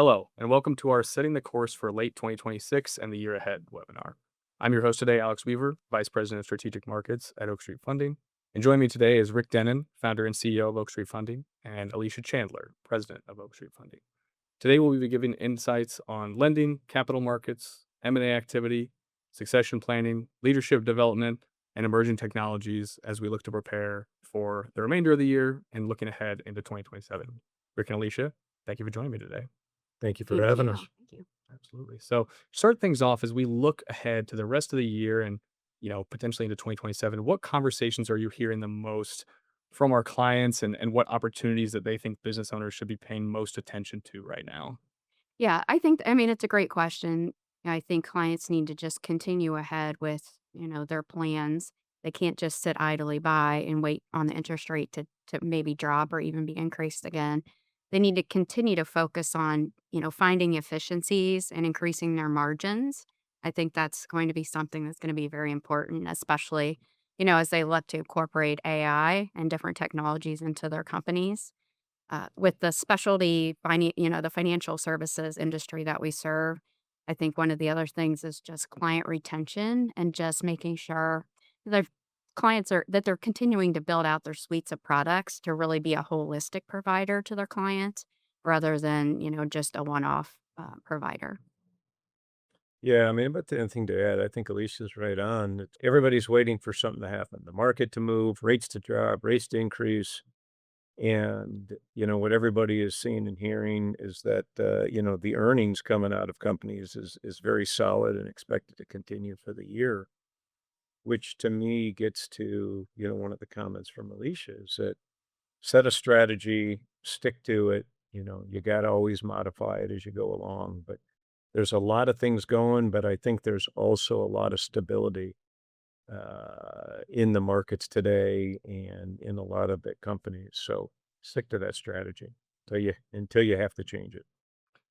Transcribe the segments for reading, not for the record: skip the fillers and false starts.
Hello, and welcome to our Setting the Course for Late 2026 and the Year Ahead webinar. I'm your host today, Alex Weaver, Vice President of Strategic Markets at Oak Street Funding. And joining me today is Rick Dennen, Founder and CEO of Oak Street Funding, and Alicia Chandler, President of Oak Street Funding. Today, we'll be giving insights on lending, capital markets, M&A activity, succession planning, leadership development, and emerging technologies as we look to prepare for the remainder of the year and looking ahead into 2027. Rick and Alicia, thank you for joining me today. Thank you for Thank having you. us. Thank you. Absolutely. So start things off as we look ahead to the rest of the year and potentially into 2027. What conversations are you hearing the most from our clients and what opportunities that they think business owners should be paying most attention to right now? Yeah, it's a great question. I think clients need to just continue ahead with, their plans. They can't just sit idly by and wait on the interest rate to maybe drop or even be increased again. They need to continue to focus on, finding efficiencies and increasing their margins. I think that's going to be something that's going to be very important, especially, as they look to incorporate AI and different technologies into their companies. With the the financial services industry that we serve, I think one of the other things is just client retention and just making sure that they're continuing to build out their suites of products to really be a holistic provider to their clients rather than, just a one-off provider. Yeah, but the only thing to add, I think Alicia's right on. Everybody's waiting for something to happen, the market to move, rates to drop, rates to increase. And, what everybody is seeing and hearing is that, the earnings coming out of companies is very solid and expected to continue for the year, which to me gets to, one of the comments from Alicia is that set a strategy, stick to it. You got to always modify it as you go along. But there's a lot of things going, but I think there's also a lot of stability in the markets today and in a lot of big companies. So stick to that strategy until you have to change it.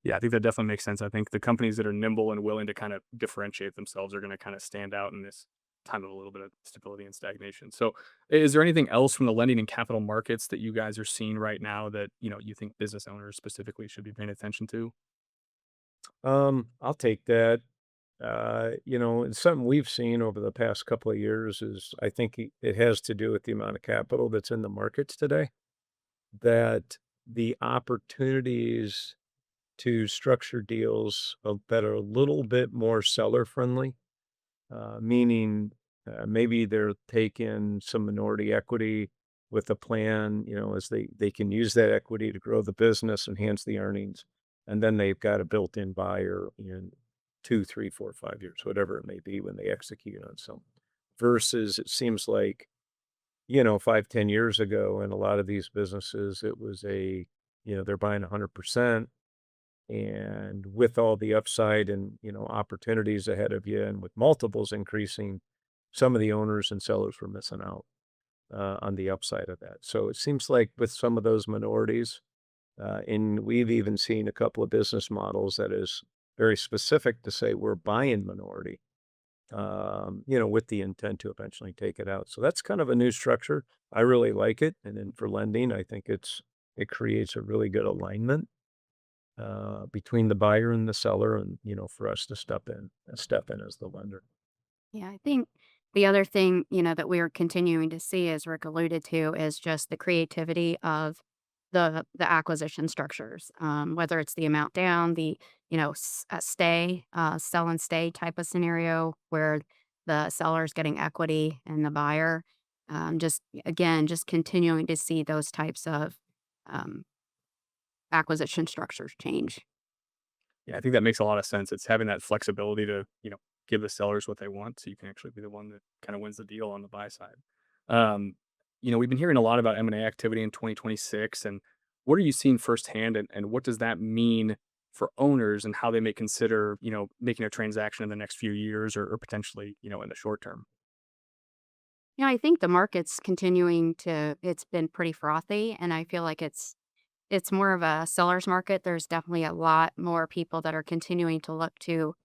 Yeah, I think that definitely makes sense. I think the companies that are nimble and willing to kind of differentiate themselves are going to kind of stand out in this time of a little bit of stability and stagnation. So, is there anything else from the lending and capital markets that you guys are seeing right now that, you think business owners specifically should be paying attention to? I'll take that. It's something we've seen over the past couple of years is I think it has to do with the amount of capital that's in the markets today, that the opportunities to structure deals that are a little bit more seller friendly, meaning maybe they're taking some minority equity with a plan, as they can use that equity to grow the business, enhance the earnings, and then they've got a built-in buyer in 2, 3, 4, 5 years, whatever it may be when they execute on some. Versus it seems like, 5, 10 years ago in a lot of these businesses, it was they're buying 100%. And with all the upside and, opportunities ahead of you and with multiples increasing, some of the owners and sellers were missing out on the upside of that. So it seems like with some of those minorities, and we've even seen a couple of business models that is very specific to say we're buying minority, with the intent to eventually take it out. So that's kind of a new structure. I really like it. And then for lending, I think it creates a really good alignment between the buyer and the seller and, for us to step in as the lender. Yeah, I think the other thing, that we're continuing to see, as Rick alluded to, is just the creativity of the acquisition structures. Whether it's the amount down, the sell and stay type of scenario where the seller is getting equity and the buyer. Just again, just continuing to see those types of um, acquisition structures change. Yeah, I think that makes a lot of sense. It's having that flexibility to, give the sellers what they want so you can actually be the one that kind of wins the deal on the buy side. Um, we've been hearing a lot about M&A activity in 2026 and what are you seeing firsthand and what does that mean for owners and how they may consider, making a transaction in the next few years or potentially, in the short term? Yeah, I think the market's continuing to it's been pretty frothy, and I feel like it's more of a seller's market. There's definitely a lot more people that are continuing to look to,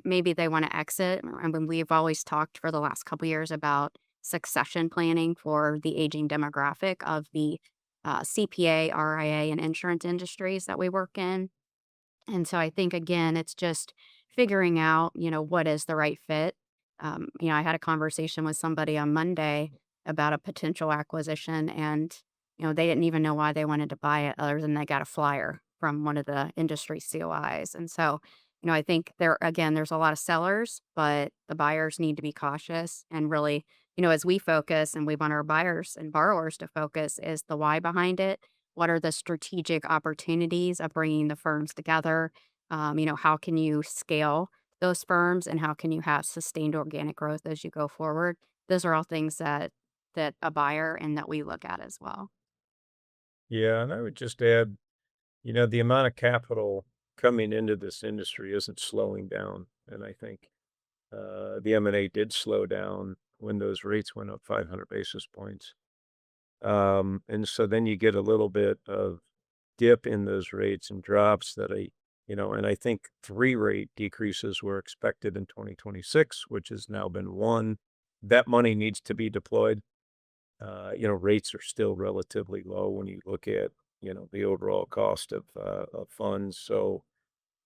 maybe they wanna exit. I mean, we've always talked for the last couple years about succession planning for the aging demographic of the, CPA, RIA, and insurance industries that we work in. And so I think again, it's just figuring out, what is the right fit. I had a conversation with somebody on Monday about a potential acquisition and, they didn't even know why they wanted to buy it other than they got a flyer from one of the industry COIs. And so, I think there's a lot of sellers, but the buyers need to be cautious and really, as we focus and we want our buyers and borrowers to focus is the why behind it. What are the strategic opportunities of bringing the firms together? How can you scale those firms and how can you have sustained organic growth as you go forward? Those are all things that a buyer and that we look at as well. Yeah, and I would just add, the amount of capital coming into this industry isn't slowing down, and I think, the M&A did slow down when those rates went up 500 basis points. And so then you get a little bit of dip in those rates and drops and I think 3 rate decreases were expected in 2026, which has now been 1. That money needs to be deployed. Rates are still relatively low when you look at, the overall cost of funds. So,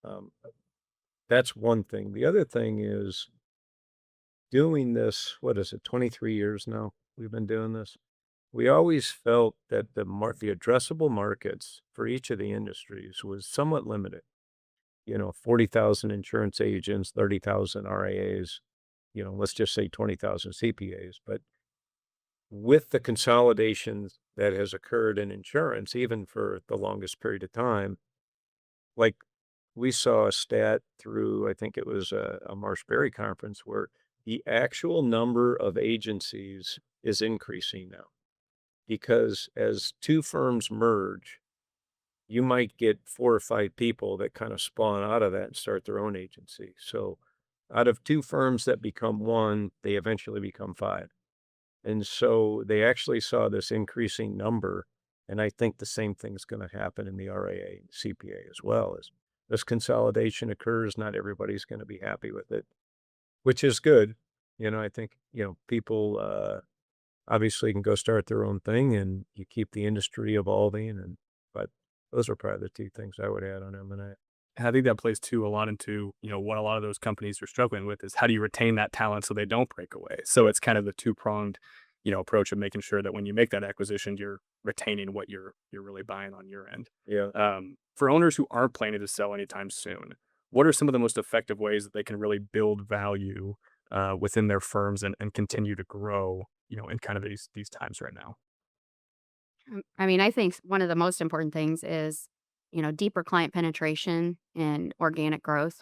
um, that's one thing. The other thing is doing this, what is it, 23 years now we've been doing this? We always felt that the addressable markets for each of the industries was somewhat limited. 40,000 insurance agents, 30,000 RIAs, let's just say 20,000 CPAs. But with the consolidations that has occurred in insurance, even for the longest period of time, like we saw a stat through, I think it was a Marshberry conference where the actual number of agencies is increasing now because as two firms merge, you might get 4 or 5 people that kind of spawn out of that and start their own agency. So out of 2 firms that become 1, they eventually become 5. And so they actually saw this increasing number. And I think the same thing's going to happen in the RAA and CPA as well. As this consolidation occurs, not everybody's going to be happy with it, which is good. I think, people obviously can go start their own thing and you keep the industry evolving. But those are probably the 2 things I would add on M&A. And I think that plays too a lot into, what a lot of those companies are struggling with is how do you retain that talent so they don't break away? So it's kind of the two-pronged, approach of making sure that when you make that acquisition, you're retaining what you're really buying on your end. Yeah. For owners who aren't planning to sell anytime soon, what are some of the most effective ways that they can really build value within their firms and continue to grow, in kind of these times right now? I mean, I think one of the most important things is, deeper client penetration and organic growth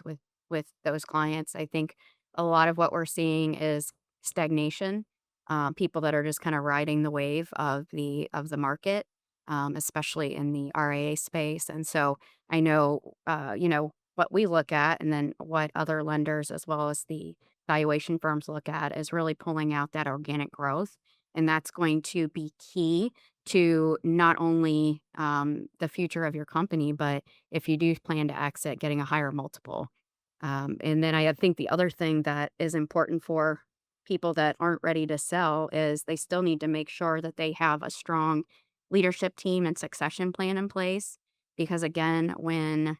with those clients. I think a lot of what we're seeing is stagnation. People that are just kind of riding the wave of the market, especially in the RAA space. And so I know, what we look at, and then what other lenders as well as the valuation firms look at is really pulling out that organic growth, and that's going to be key to not only, the future of your company, but if you do plan to exit, getting a higher multiple. And then I think the other thing that is important for people that aren't ready to sell is they still need to make sure that they have a strong leadership team and succession plan in place. Because again, when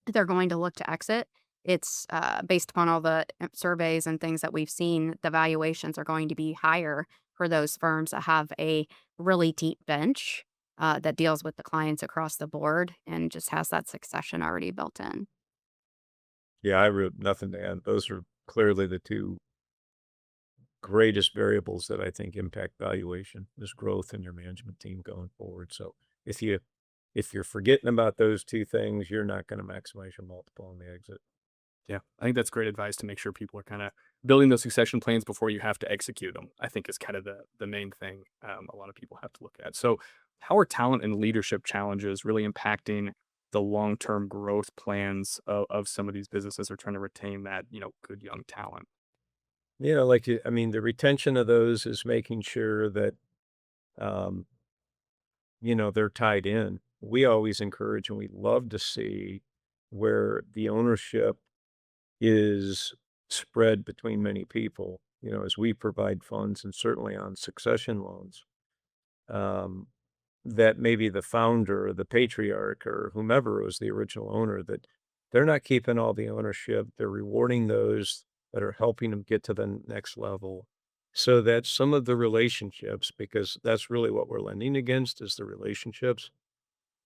they're going to look to exit, it's based upon all the surveys and things that we've seen, the valuations are going to be higher for those firms that have a really deep bench that deals with the clients across the board and just has that succession already built in. Yeah, I wrote nothing to add. Those are clearly the 2 greatest variables that I think impact valuation is growth in your management team going forward. So if you if you're forgetting about those 2 things, you're not going to maximize your multiple on the exit. Yeah, I think that's great advice to make sure people are kind of building those succession plans before you have to execute them. I think is kind of the main thing a lot of people have to look at. So, how are talent and leadership challenges really impacting the long term growth plans of some of these businesses that are trying to retain that good young talent? I mean, the retention of those is making sure that um, they're tied in. We always encourage and we love to see where the ownership is spread between many people, as we provide funds and certainly on succession loans, um, that maybe the founder or the patriarch or whomever was the original owner, that they're not keeping all the ownership. They're rewarding those that are helping them get to the next level so that some of the relationships, because that's really what we're lending against is the relationships,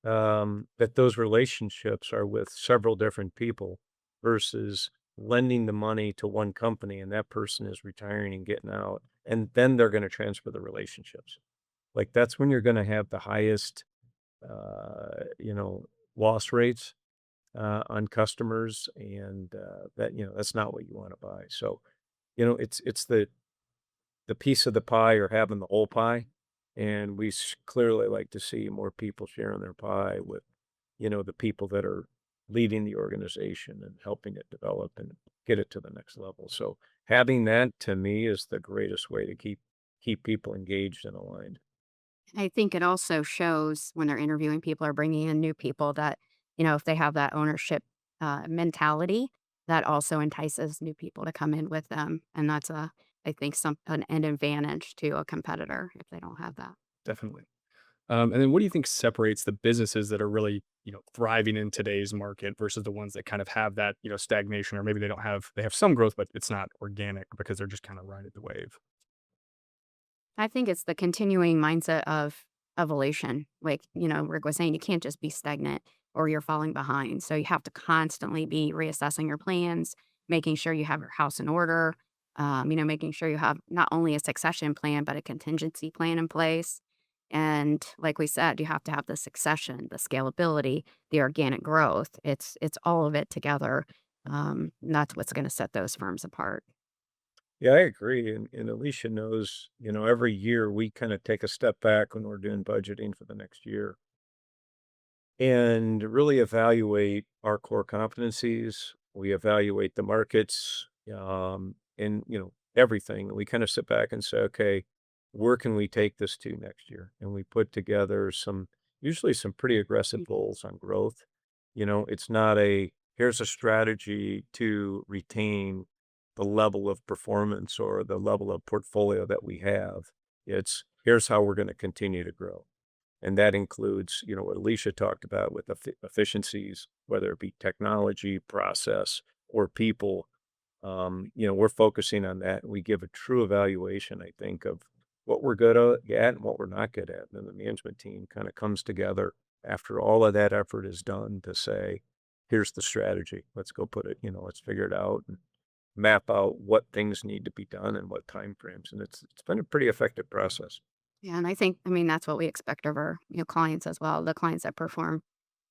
that those relationships are with several different people versus lending the money to one company and that person is retiring and getting out. And then they're going to transfer the relationships. Like that's when you're going to have the highest, you know, loss rates on customers, and that that's not what you want to buy. So it's the piece of the pie or having the whole pie, and clearly like to see more people sharing their pie with the people that are leading the organization and helping it develop and get it to the next level. So having that to me is the greatest way to keep people engaged and aligned. I think it also shows when they're interviewing people or bringing in new people that, if they have that ownership mentality, that also entices new people to come in with them. And that's I think, an advantage to a competitor if they don't have that. Definitely. And then what do you think separates the businesses that are really, thriving in today's market versus the ones that kind of have that, stagnation, or maybe they have some growth, but it's not organic because they're just kind of riding the wave. I think it's the continuing mindset of evolution. Like, Rick was saying, you can't just be stagnant or you're falling behind. So you have to constantly be reassessing your plans, making sure you have your house in order, making sure you have not only a succession plan, but a contingency plan in place. And like we said, you have to have the succession, the scalability, the organic growth. It's all of it together. That's what's going to set those firms apart. Yeah, I agree. And Alicia knows, every year we kind of take a step back when we're doing budgeting for the next year and really evaluate our core competencies. We evaluate the markets, and everything. We kind of sit back and say, okay, where can we take this to next year? And we put together usually some pretty aggressive goals on growth. It's not here's a strategy to retain the level of performance or the level of portfolio that we have. It's here's how we're going to continue to grow. And that includes, what Alicia talked about with efficiencies, whether it be technology, process, or people. We're focusing on that. We give a true evaluation, I think, of what we're good at and what we're not good at. And then the management team kind of comes together after all of that effort is done to say, here's the strategy. Let's go put it, let's figure it out and map out what things need to be done and what time frames. And it's been a pretty effective process. Yeah, and that's what we expect of our, clients as well. The clients that perform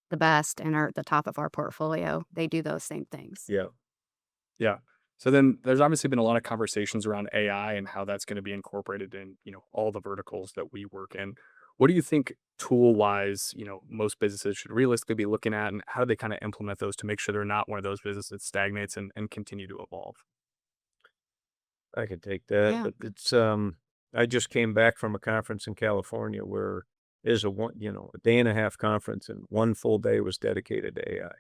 the best and are at the top of our portfolio, they do those same things. Yeah. Yeah. So then there's obviously been a lot of conversations around AI and how that's going to be incorporated in, all the verticals that we work in. What do you think tool wise, most businesses should realistically be looking at, and how do they kind of implement those to make sure they're not one of those businesses that stagnates and continue to evolve? I could take that, Yeah. but I just came back from a conference in California where is a day and a half conference and one full day was dedicated to AI.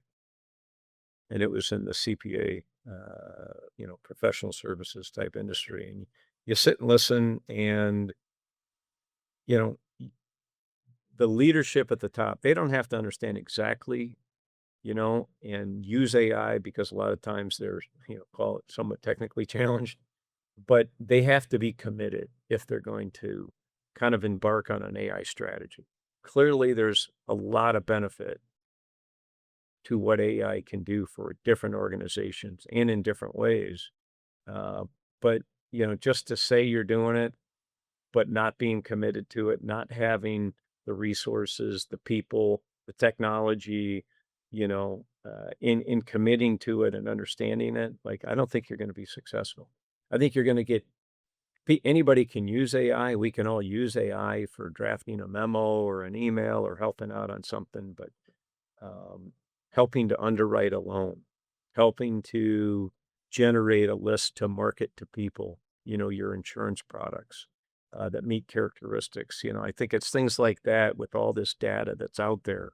And it was in the CPA, professional services type industry. And you sit and listen and, you know, y- the leadership at the top, they don't have to understand exactly, and use AI because a lot of times they're, call it somewhat technically challenged. But they have to be committed if they're going to kind of embark on an AI strategy. Clearly, there's a lot of benefit to what AI can do for different organizations and in different ways. Uh, but, just to say you're doing it, but not being committed to it, not having the resources, the people, the technology, in committing to it and understanding it, like, I don't think you're going to be successful. I think you're going to get anybody can use AI. We can all use AI for drafting a memo or an email or helping out on something, but um, helping to underwrite a loan, helping to generate a list to market to people, your insurance products that meet characteristics. I think it's things like that with all this data that's out there.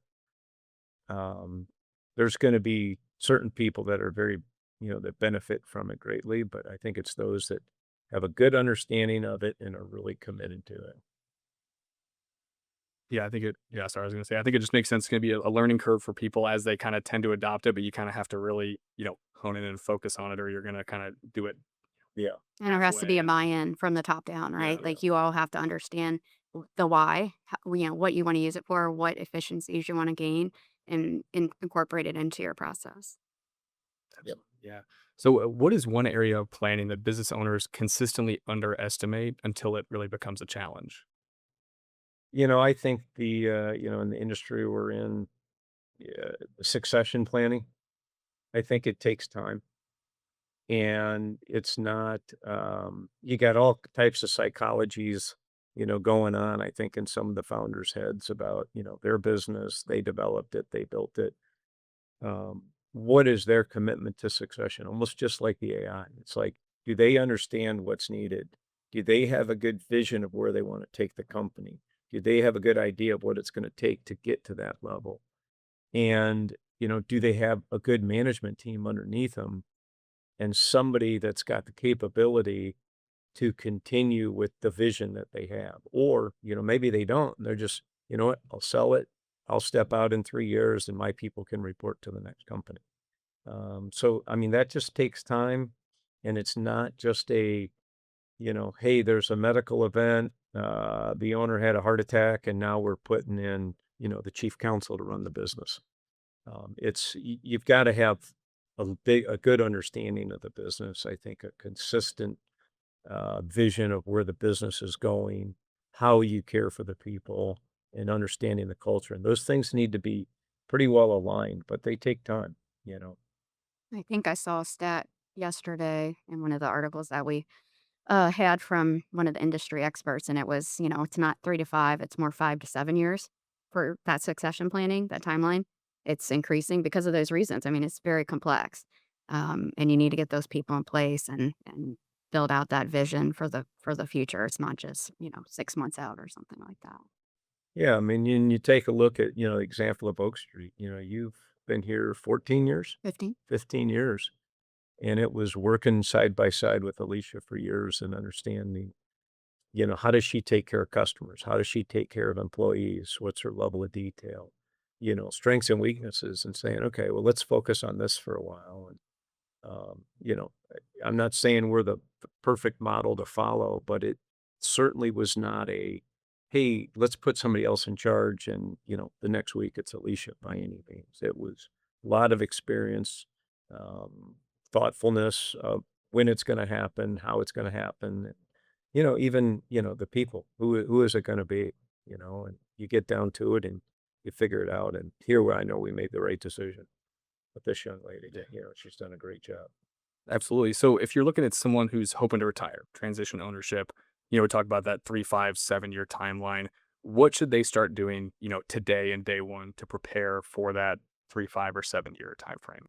Um, there's going to be certain people that are very, that benefit from it greatly, but I think it's those that have a good understanding of it and are really committed to it. Yeah, I think it yeah, sorry, I was gonna say, I think it just makes sense. It's gonna be a learning curve for people as they kinda tend to adopt it, but you kinda have to really, hone in and focus on it or you're gonna kinda do it Yeah. And there has to be halfway a and buy-in from the top down, yeah. right? Like, you all have to understand the why, what you wanna use it for, what efficiencies you wanna gain, and incorporate it into your process. Yep. Absolutely, yeah. So, what is one area of planning that business owners consistently underestimate until it really becomes a challenge? I think in the industry we're in, yeah, succession planning, I think it takes time. And it's not, you got all types of psychologies, going on, I think, in some of the founders' heads about, their business. They developed it, they built it. What is their commitment to succession? Almost just like the AI. It's like, do they understand what's needed? Do they have a good vision of where they want to take the company? Do they have a good idea of what it's going to take to get to that level? And, do they have a good management team underneath them and somebody that's got the capability to continue with the vision that they have? Or, maybe they don't. And they're just, you know what, I'll sell it. I'll step out in 3 years and my people can report to the next company. So, I mean, that just takes time. And it's not just hey, there's a medical event. The owner had a heart attack and now we're putting in, the chief counsel to run the business. You've got to have a good understanding of the business. I think a consistent vision of where the business is going, how you care for the people, and understanding the culture. And those things need to be pretty well aligned, but they take time. You know. I think I saw a stat yesterday in one of the articles that we had from one of the industry experts, and it was, it's not 3 to 5, it's more 5 to 7 years for that succession planning, that timeline. It's increasing because of those reasons. I mean, it's very complex, and you need to get those people in place and build out that vision for the future. It's not just 6 months out or something like that. Yeah, I mean, you take a look at the example of Oak Street. You've been here 14 years, 15. 15 years, and it was working side by side with Alicia for years and understanding. How does she take care of customers? How does she take care of employees? What's her level of detail? Strengths and weaknesses, and saying, okay, well, let's focus on this for a while. And, I'm not saying we're the perfect model to follow, but it certainly was not hey, let's put somebody else in charge. And, the next week it's Alicia by any means. It was a lot of experience, thoughtfulness of when it's going to happen, how it's going to happen, even, the people, who is it gonna be, and you get down to it and you figure it out. And here where I know we made the right decision with this young lady. She's done a great job. Absolutely. So if you're looking at someone who's hoping to retire, transition ownership, we talk about that 3, 5, 7 year timeline. What should they start doing, today and day one to prepare for that 3, 5, or 7 year time frame?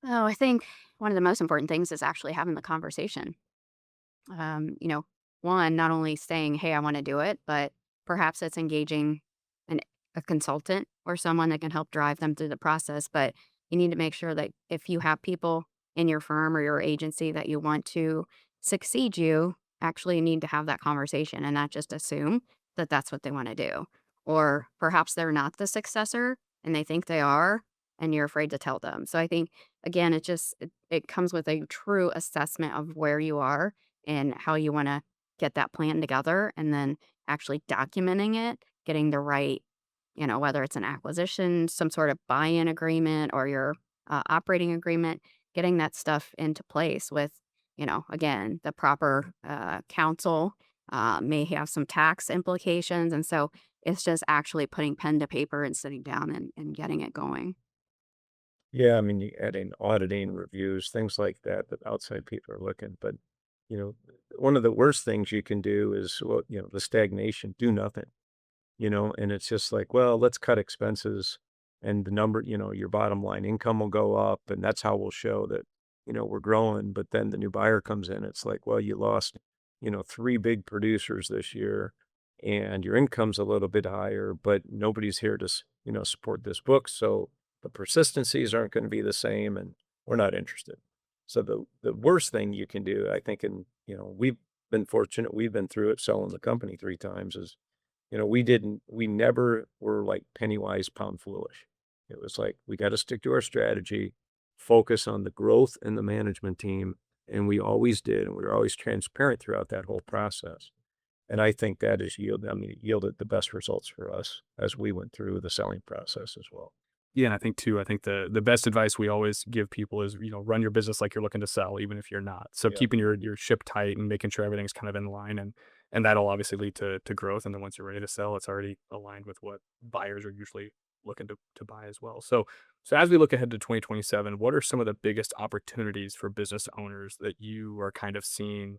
Oh, I think one of the most important things is actually having the conversation. um, you know, one, not only saying, "Hey, I want to do it," but perhaps it's engaging an, a consultant or someone that can help drive them through the process. But you need to make sure that if you have people in your firm or your agency that you want to succeed you, actually need to have that conversation and not just assume that that's what they want to do. Or perhaps they're not the successor and they think they are, and you're afraid to tell them. So I think, again, it comes with a true assessment of where you are and how you wanna get that plan together, and then actually documenting it, getting the right, whether it's an acquisition, some sort of buy-in agreement, or your, operating agreement, getting that stuff into place with, again, the proper, counsel, may have some tax implications, and so it's just actually putting pen to paper and sitting down and getting it going. Yeah, I mean, you adding auditing reviews, things like that, that outside people are looking. But, you know, one of the worst things you can do is, well, the stagnation, do nothing. And it's just like, well, let's cut expenses and the number, your bottom line income will go up and that's how we'll show that, we're growing. But then the new buyer comes in. It's like, well, you lost, three big producers this year and your income's a little bit higher, but nobody's here to, support this book. So the persistencies aren't going to be the same and we're not interested. So the worst thing you can do, I think, and, we've been fortunate, we've been through it selling the company 3 times is we never were like penny wise, pound foolish. It was like, we got to stick to our strategy, focus on the growth and the management team. And we always did. And we were always transparent throughout that whole process. And I think that it yielded the best results for us as we went through the selling process as well. Yeah, and I think too, I think the best advice we always give people is, run your business like you're looking to sell, even if you're not. So Yeah. keeping your ship tight and making sure everything's kind of in line, and that'll obviously lead to growth. And then once you're ready to sell, it's already aligned with what buyers are usually looking to buy as well. So as we look ahead to 2027, what are some of the biggest opportunities for business owners that you are kind of seeing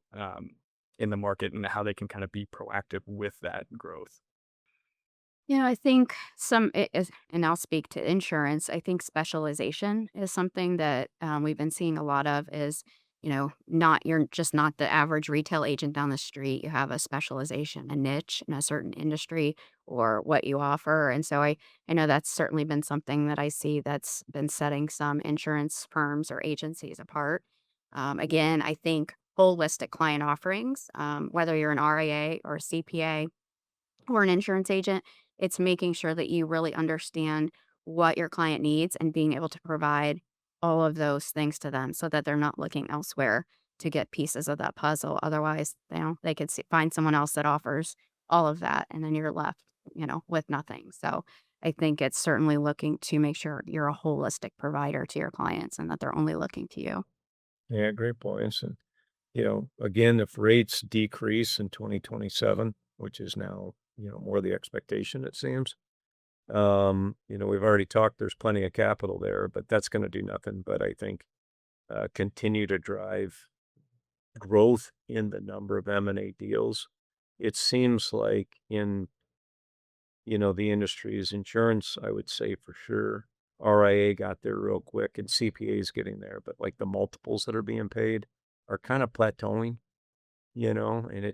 in the market, and how they can kind of be proactive with that growth? I think some it is, and I'll speak to insurance. I think specialization is something that we've been seeing a lot of. Is not you're just not the average retail agent down the street. You have a specialization, a niche in a certain industry or what you offer. And so I know that's certainly been something that I see that's been setting some insurance firms or agencies apart. Again, I think holistic client offerings, whether you're an RIA or a CPA or an insurance agent, it's making sure that you really understand what your client needs and being able to provide all of those things to them so that they're not looking elsewhere to get pieces of that puzzle. Otherwise, they could find someone else that offers all of that, and then you're left, with nothing. So I think it's certainly looking to make sure you're a holistic provider to your clients and that they're only looking to you. Yeah, great points. And, again, if rates decrease in 2027, which is now, more the expectation, it seems. We've already talked, there's plenty of capital there, but that's going to do nothing but, I think, continue to drive growth in the number of M&A deals. It seems like in, the industry's insurance, I would say for sure. RIA got there real quick and CPA is getting there, but like the multiples that are being paid are kind of plateauing, and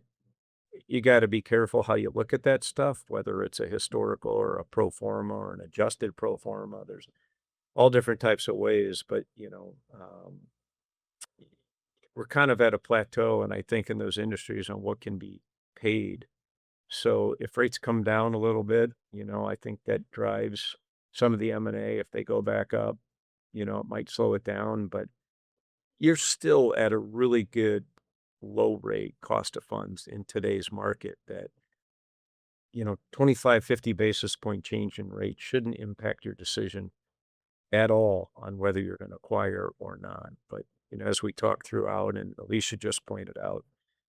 you got to be careful how you look at that stuff, whether it's a historical or a pro forma or an adjusted pro forma. There's all different types of ways, but we're kind of at a plateau, and I think in those industries on what can be paid. So if rates come down a little bit, I think that drives some of the M&A. If they go back up, it might slow it down, but you're still at a really good low rate cost of funds in today's market that 25, 50 basis point change in rate shouldn't impact your decision at all on whether you're going to acquire or not. But, as we talked throughout and Alicia just pointed out,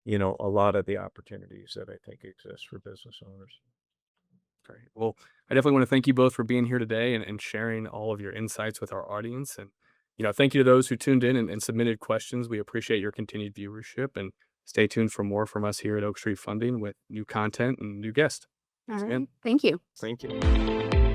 a lot of the opportunities that I think exist for business owners. Great. Well, I definitely want to thank you both for being here today, and sharing all of your insights with our audience. And, thank you to those who tuned in and submitted questions. We appreciate your continued viewership, and stay tuned for more from us here at Oak Street Funding with new content and new guests. All Thanks right. again. Thank you. Thank you.